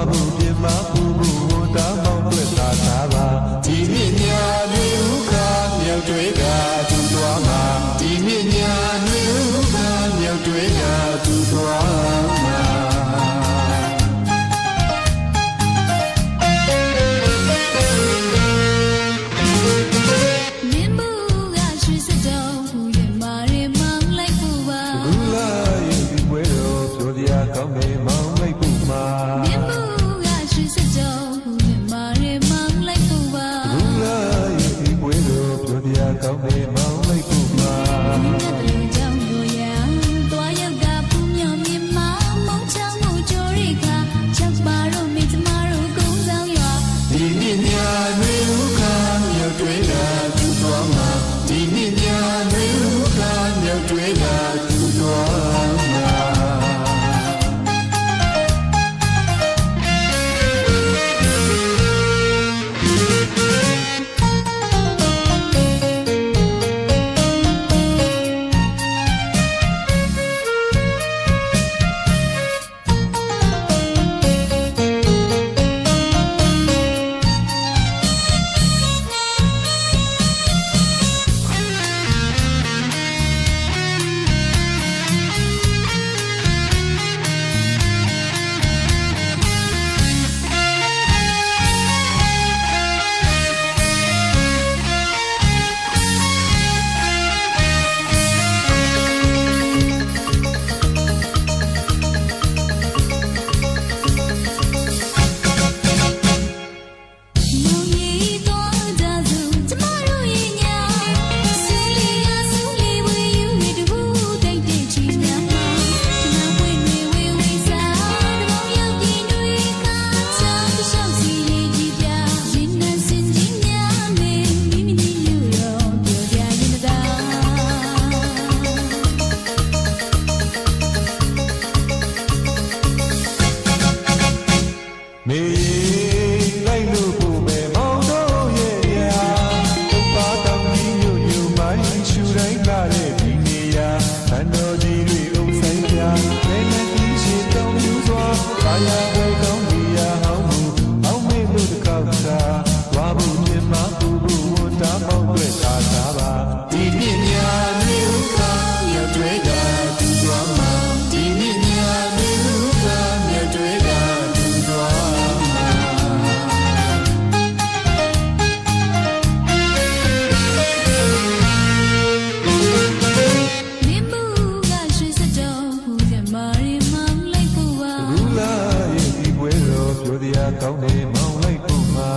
မှုပြင်မပူပူဝန်တာမောင်းတွေ့သာသာပါဒီမြင့်ညာတွေဥခါမြောက်တွေကသူသွားမှာဒီမြင့်ညာတွေဥခါမြောက်တွေကသူသွားမှာကောင်းနေမောင်းလိုက်ပူမှာမြတ်မှုကရွှေစကြောမာရဲမောင်းလိုက်ပူပါဘူးလားဒီပွဲတော်ပြောပြကောင်းနေမောင်းလိုက်ပူမှာမြတ်ကြောင့်တို့ရတွားရောက်ကပူမြော်မြင်မောင်းမောင်းချောင်းမှုကြိုးရိခါချက်ပါတော့မိသမားတို့ကုန်းဆောင်ရွာဒီမြင့်ညာတွေဥခါမြောက်တွေကသူသွားမှာဒီမြင့်ညာတွေဥခါမြောက်တွေကသူသွားမှာမေလိုက်လို့ကိုမဲမောင်တို့ရဲ့ရာတုပ်ပါတောင်ကြီးညို့ညို့မိုင်းရှူတိုင်းလာတဲ့ဒီနေရာတန်တော်ကြီးတွေအုပ်ဆိုင်ပြလဲနဲ့ကြီးရှိတောင်ပြူစွာကာယဝဲကောင်းကြီးရာဟောင်းမှုအောင်းမေလို့တစ်ခေါက်သာဝါဘူးမြင်မပူပူဝန်တာမောင်းတွေ့သာသာပါဒီမြင့်ညာမျိုးကရတွေ့တာသူသွားမှာဒီမြင့်ညာမျိုးကရတွေ့တာသူသွားကောင်းနေမောင်းလိုက်ပူမှာ